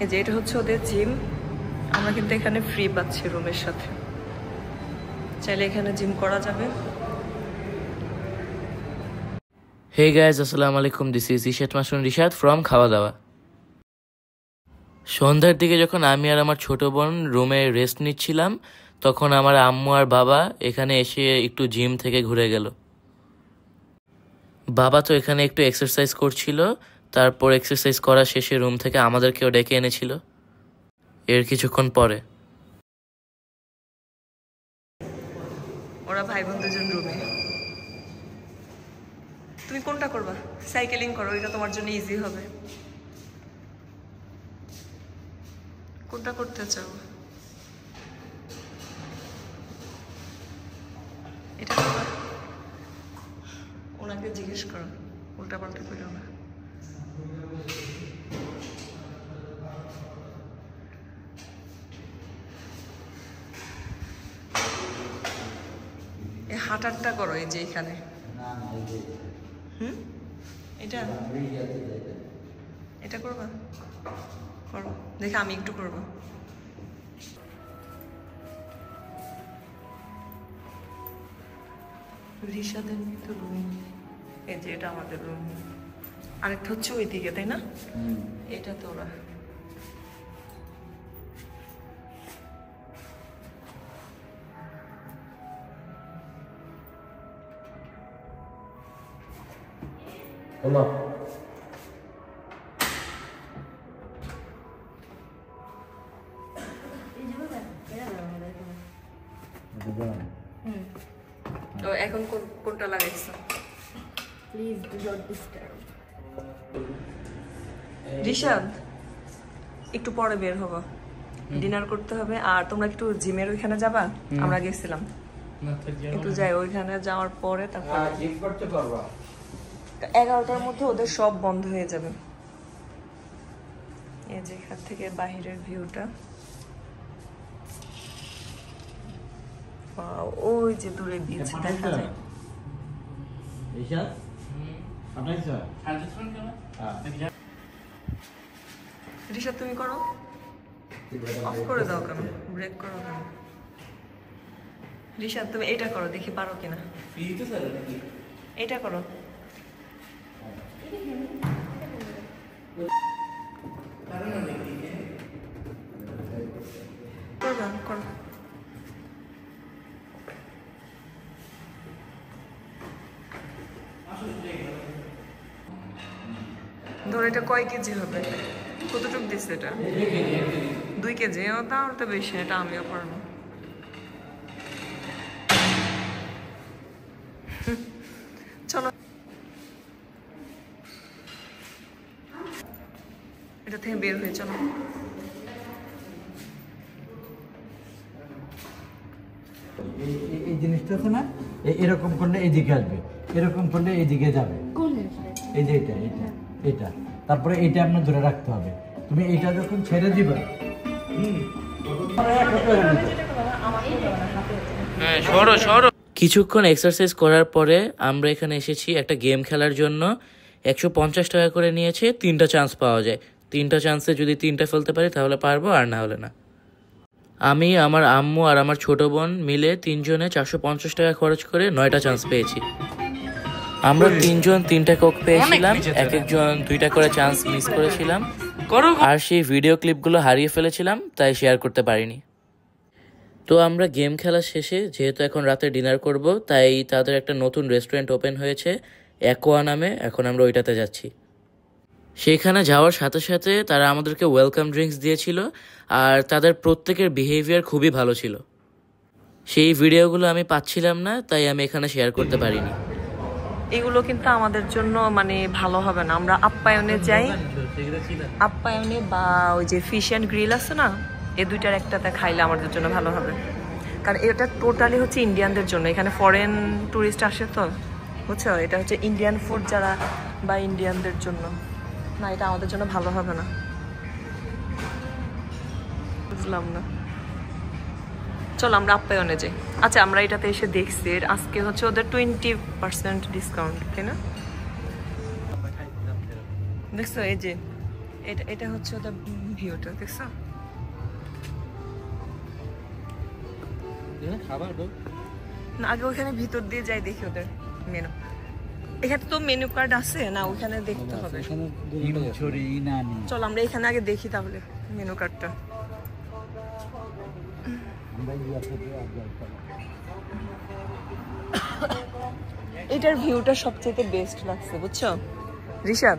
এই যে এটা হচ্ছে ওদের জিম। আমরা কিন্তু এখানে ফ্রি পাচ্ছি রুমের সাথে, চাইলে এখানে জিম করা যাবে। Hey guys, Assalamu alaikum. This is Ishat Masroon Rishad from খাওয়া দাওয়া। সন্ধ্যার দিকে যখন আমি আর আমার ছোট বোন রুমে রেস্ট নিচ্ছিলাম, তখন আমার আম্মু আর বাবা এখানে এসে একটু জিম থেকে ঘুরে গেল। বাবা তো এখানে একটু এক্সারসাইজ করছিল, তারপর এক্সারসাইজ করা শেষে রুম থেকে আমাদেরকেও ডেকে এনেছিল এর কিছুক্ষণ পরে। ওরা ভাই বোন দুজন রুমে। তুমি কোনটা করবা? সাইকেলিং করো, এটা তোমার জন্য ইজি হবে। কোনটা করতে চাও? এটা করবা? ওনাকে জিজ্ঞেস করো, উল্টা পাল্টা করো না। এই হাঁটারটা করো, এই যে এখানে। এটা এটা করবা? করো, দেখে আমি একটু করবো। রিশাদের তো রুম, এই যে এটা আমাদের রুম। আরেকটা হচ্ছে ওইদিকে, তাই না? এটা তো ওরা। তো এখন কোনটা লাগাইছো? Please do not disturb. Rishad, একটু পরে বের হবো, ডিনার করতে হবে। আর তোমরা একটু জিমের ওইখানে যাবা? আমরা গেছিলাম, একটু যাই ওইখানে যাওয়ার পরে তারপর 11টার মধ্যে ওদের সব বন্ধ হয়ে যাবে। এই যে এখান থেকে বাহিরের ভিউটা, ওই যে দূরে বিচ দেখা যায়। রিশাদ তুমি করো, অফ করে দাও কেন, ব্রেক করো কেন? রিশাদ তুমি এটা করো, দেখি পারো কিনা। এটা করো। করো। ধর এটা কয় কেজি হবে? কতটুকু দিচ্ছে এটা? 2 কেজি। তাও তো বেশি, এটা আমিও পারবো। চলো এটা থেকে বের হয়ে চলো। এই জিনিসটা আছে না, এরকম করলে এইদিকে আসবে, এরকম করলে এইদিকে যাবে। এই যে এটা এটা এটা, তারপরে এটা আপনার ধরে রাখতে হবে। তুমি এটা যখন ছেড়ে দিবা, কিছুক্ষণ এক্সারসাইজ করার পরে আমরা এখানে এসেছি একটা গেম খেলার জন্য। 150 টাকা করে নিয়েছে, 3টা চান্স পাওয়া যায়। 3টা চান্সে যদি 3টা ফেলতে পারি তাহলে পারবো, আর না হলে না। আমি, আমার আম্মু আর আমার ছোট বোন মিলে 3 জনে 450 টাকা খরচ করে 9টা চান্স পেয়েছি। আমরা 3 জন 3টা কোক পেয়েছিলাম, এক একজন 2টা করে চান্স মিস করেছিলাম, আর সেই ভিডিও ক্লিপগুলো হারিয়ে ফেলেছিলাম, তাই শেয়ার করতে পারিনি। তো আমরা গেম খেলা শেষে যেহেতু এখন রাতে ডিনার করব, তাই তাদের একটা নতুন রেস্টুরেন্ট ওপেন হয়েছে অ্যাকোয়া নামে, এখন আমরা ওইটাতে যাচ্ছি। সেখানে যাওয়ার সাথে সাথে তারা আমাদেরকে ওয়েলকাম ড্রিঙ্কস দিয়েছিল, আর তাদের প্রত্যেকের বিহেভিয়ার খুবই ভালো ছিল। সেই ভিডিওগুলো আমি পাচ্ছিলাম না, তাই আমি এখানে শেয়ার করতে পারিনি। এগুলো কিন্তু আমাদের জন্য মানে ভালো হবে না। আমরা আপ্যায়নে যাই, আপ্যায়নে বা ওই যে ফিশ অ্যান্ড গ্রিল আছে না, এই দুইটার একটাতে খাইলে আমাদের জন্য ভালো হবে। কারণ এটা টোটালি হচ্ছে ইন্ডিয়ানদের জন্য, এখানে ফরেন ট্যুরিস্ট আসে তো, বুঝছো? এটা হচ্ছে ইন্ডিয়ান ফুড যারা বা ইন্ডিয়ানদের জন্য না, এটা আমাদের জন্য ভালো হবে না। বুঝলাম না। চলো আমরা আপ্যায়নে যাই। আচ্ছা, আমরা এটাতে এসে দেখছি আজকে হচ্ছে ওদের 20% ডিসকাউন্ট, তাই না? দেখছো, এই যে এটা হচ্ছে ওটা ভিউটা, দেখছো? খাবার না, আগে ওখানে ভিতর দিয়ে যাই, দেখি ওদের মেনু। এখানে তো মেনু কার্ড আছে না, ওখানে দেখতে হবে। চল আমরা এখানে আগে দেখি তাহলে মেনু কার্ডটা। এটার ভিউটা সবচেয়ে বেস্ট লাগছে, বুঝছো রিশাদ?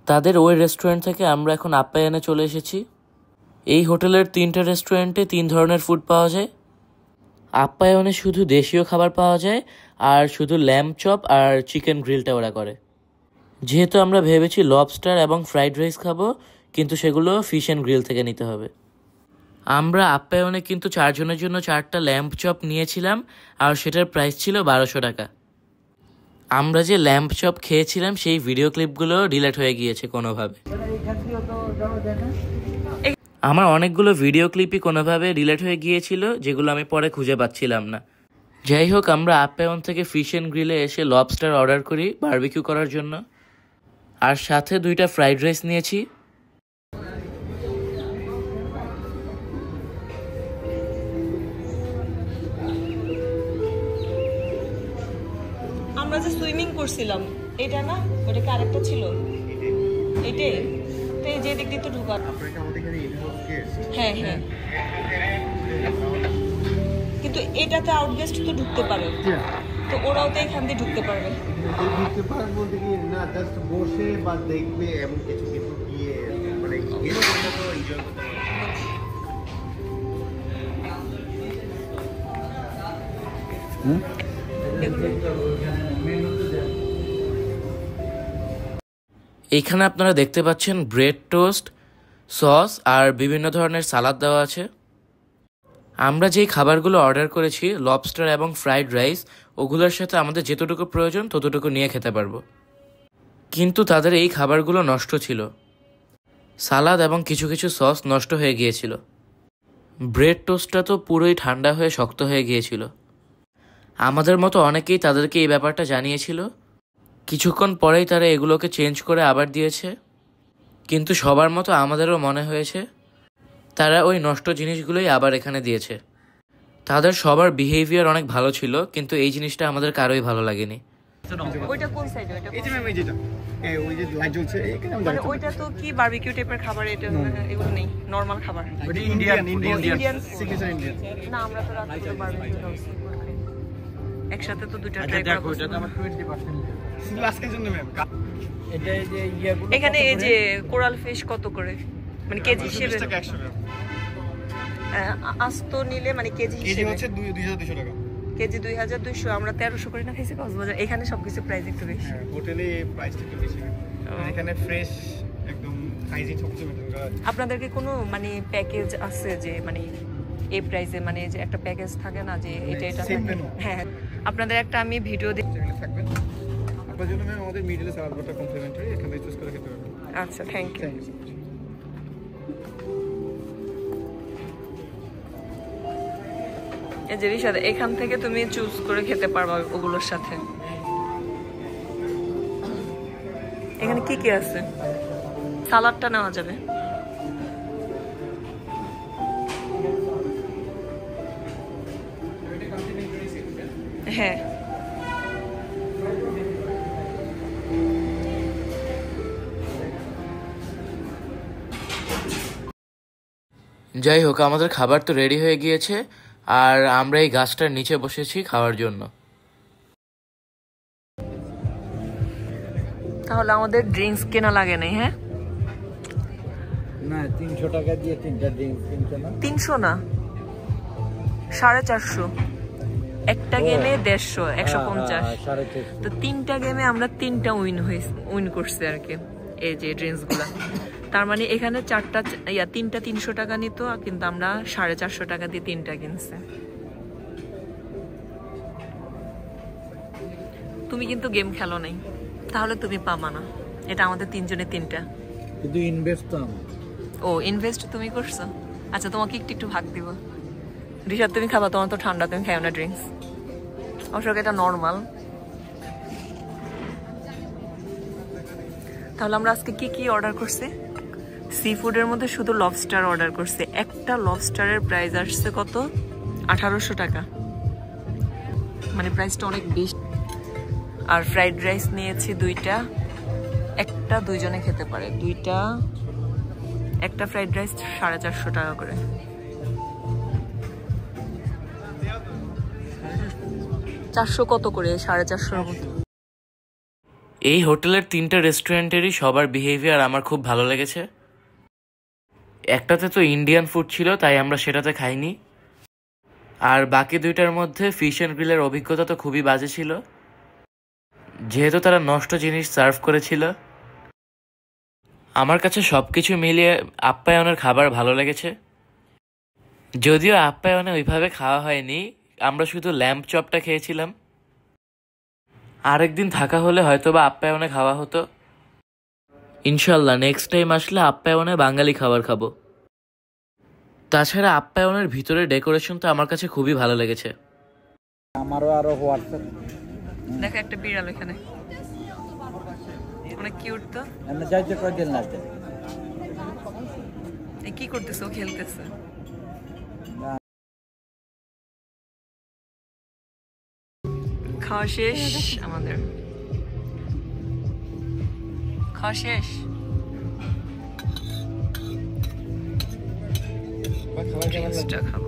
তাদের ওই রেস্টুরেন্ট থেকে আমরা এখন আপ্যায়নে চলে এসেছি। এই হোটেলের 3টা রেস্টুরেন্টে 3 ধরনের ফুড পাওয়া যায়। আপ্যায়নে শুধু দেশীয় খাবার পাওয়া যায়, আর শুধু ল্যাম্ব চপ আর চিকেন গ্রিলটা ওরা করে। যেহেতু আমরা ভেবেছি লবস্টার এবং ফ্রাইড রাইস খাবো, কিন্তু সেগুলো ফিশ অ্যান্ড গ্রিল থেকে নিতে হবে। আমরা আপ্যায়নে কিন্তু 4 জনের জন্য 4টা ল্যাম্ব চপ নিয়েছিলাম, আর সেটার প্রাইস ছিল 1200 টাকা। আমরা যে ল্যাম্ব চপ খেয়েছিলাম সেই ভিডিও ক্লিপগুলো ডিলিট হয়ে গিয়েছে কোনোভাবে। আমার অনেকগুলো ভিডিও ক্লিপই কোনোভাবে ডিলিট হয়ে গিয়েছিল, যেগুলো আমি পরে খুঁজে পাচ্ছিলাম না। যাই হোক, আমরা আপ্যায়ন থেকে ফিশ অ্যান্ড গ্রিলে এসে লবস্টার অর্ডার করি বারবিকিউ করার জন্য, আর সাথে 2টা ফ্রাইড রাইস নিয়েছি। আমরা যে সুইমিং করছিলাম এটা না, ওটা কি আরেকটা ছিল? এইটাই তো, এই যে দিক দিয়ে তো ঢোকার। হ্যাঁ হ্যাঁ, কিন্তু এটাতে আউটগেস্ট তো ঢুকতে পারে, তো ওরাও তো এখান দিয়ে ঢুকতে পারবে। ঢুকতে পারবে বলতে কি না, জাস্ট বসে বা দেখবে এমন কিছু, কিন্তু গিয়ে মানে এনজয় করতে পারবে। এইখানে আপনারা দেখতে পাচ্ছেন ব্রেড টোস্ট, সস আর বিভিন্ন ধরনের সালাদ দেওয়া আছে। আমরা যেই খাবারগুলো অর্ডার করেছি লবস্টার এবং ফ্রাইড রাইস, ওগুলোর সাথে আমাদের যতটুকু প্রয়োজন ততটুকু নিয়ে খেতে পারবো। কিন্তু তাদের এই খাবারগুলো নষ্ট ছিল। সালাদ এবং কিছু কিছু সস নষ্ট হয়ে গিয়েছিল। ব্রেড টোস্টটা তো পুরোই ঠান্ডা হয়ে শক্ত হয়ে গিয়েছিল। আমাদের মতো অনেকেই তাদেরকে এই ব্যাপারটা জানিয়েছিল। কিছুক্ষণ পরেই তারা এগুলোকে চেঞ্জ করে আবার দিয়েছে, কিন্তু সবার মতো আমাদেরও মনে হয়েছে তারা ওই নষ্ট জিনিসগুলোই আবার এখানে দিয়েছে। তাদের সবার বিহেভিয়ার অনেক ভালো ছিল, কিন্তু এই জিনিসটা আমাদের কারোই ভালো লাগেনি। ওইটা কোন সাইডে? ওইটা এই যে ম্যাম, এই যেটা ওই যে লাইট জ্বলছে, মানে ওইটা তো কি বারবিকিউ টাইপের খাবার? এটা এগুলো নেই, নরমাল খাবার। ওটা ইন্ডিয়ান সিগনেচার ইন্ডিয়ান। না, আমরা তো রাতে বারবিকিউ খাচ্ছি একসাথে, তো দুটো ট্রাই দেখো, করব। এটা তো আমার 20% শুধু আজকের জন্য ম্যাম। এটা এই যে ইয়াগুলো এখানে এই যে কোরাল ফিশ কত করে, মানে কেজি হিসেবে? 100 টাকা। আস্ত নিলে মানে কেজি কেজি হিসেবে হচ্ছে 2200 টাকা। কেজি 2200। আমরা 1300 করে না খাইছি কক্সবাজার। এখানে সবকিছু প্রাইস একটু বেশি। হ্যাঁ, হোটেলে প্রাইসটা একটু বেশি। আর এখানে ফ্রেশ একদম হাইজিন সবকিছু মেইনটেইন করা আছে। আপনাদেরকে কোনো মানে প্যাকেজ আছে যে মানে এই প্রাইসে, মানে যে একটা প্যাকেজ থাকে না যে এটা এটা Same থাকে? menu? হ্যাঁ, আপনাদের একটা আমি ভিডিও এখানে থাকবে। আপনার জন্য ম্যাম আমাদের মিডলে সালাদ বারটা কমপ্লিমেন্টারি, এখান থেকে চুজ করে খেতে পারবেন। আচ্ছা, thank you. Thank you so much. এই যে রিশাদ, এখান থেকে তুমি চুজ করে খেতে পারবা ওগুলোর সাথে। এখানে কি কি আছে? সালাডটা নেওয়া যাবে। হ্যাঁ, যাই হোক, আমাদের খাবার তো রেডি হয়ে গিয়েছে, আর আমরা এই গাছটার নিচে বসেছি খাওয়ার জন্য। তাহলে আমাদের ড্রিঙ্কস কেনা লাগে নাই? হ্যাঁ না, 300 টাকা দিয়ে 3টা ড্রিঙ্কস কিনতে না। 300 না, 450। একটা গেমে 150, 150। 450। তো 3টা গেমে আমরা 3টা উইন করছি আর কি, এই যে ড্রিঙ্কস গুলা। তার মানে এখানে 3টা 300 টাকা নিত, কিন্তু আমরা 450 টাকা দিয়ে 3টা কিনছি। তুমি কিন্তু গেম খেলো নাই, তাহলে তুমি পাবা না। এটা আমাদের 3 জনের 3টা। কিন্তু ইনভেস্ট তো আমার। ও, ইনভেস্ট তুমি করছো? আচ্ছা, তোমাকে একটু একটু ভাগ দিব। রিশাদ, তুমি খাবা? তোমার তো ঠান্ডা, তুমি খাও না ড্রিঙ্কস। অবশ্য এটা নর্মাল। তাহলে আমরা আজকে কি কি অর্ডার করছি? সি ফুডের মধ্যে শুধু লবস্টার অর্ডার করছে। একটা লবস্টারের প্রাইস আসছে কত? 1800 টাকা, মানে প্রাইসটা অনেক বেশি। আর ফ্রাইড রাইস নিয়েছি 2টা, একটা 2 জনে খেতে পারে। একটা ফ্রাইড রাইস 450 টাকা করে। চারশো কত করে? 450 মতো। এই হোটেলের 3টা রেস্টুরেন্টেরই সবার বিহেভিয়ার আমার খুব ভালো লেগেছে। একটাতে তো ইন্ডিয়ান ফুড ছিল, তাই আমরা সেটাতে খাইনি। আর বাকি 2টার মধ্যে ফিশ অ্যান্ড গ্রিলের অভিজ্ঞতা তো খুবই বাজে ছিল, যেহেতু তারা নষ্ট জিনিস সার্ভ করেছিল। আমার কাছে সব কিছু মিলিয়ে আপ্যায়নের খাবার ভালো লেগেছে। যদিও আপ্যায়নে ওইভাবে খাওয়া হয়নি, আমরা শুধু ল্যাম্প চপটা খেয়েছিলাম। আরেকদিন থাকা হলে হয়তোবা আপ্যায়নে খাওয়া হতো। ইনশাল্লাহ নেক্সট টাইম আসলে আপ্যায়নে বাঙালি খাবার খাবো। তাছাড়া আপ্যায়নের ভিতরে ডেকোরেশন তো আমার কাছে খুবই ভালো লেগেছে। আমারও আরো হোয়াটসঅ্যাপ দেখো একটা বিড়াল এখানে, অনেক কিউট তো। এমনি যাইতে কয়দিন লাগবে? এই কি করতেছে? ও খেলতেছে। খাওয়া শেষ আমাদের, খাওয়া শেষ। এক্সট্রা খাবো।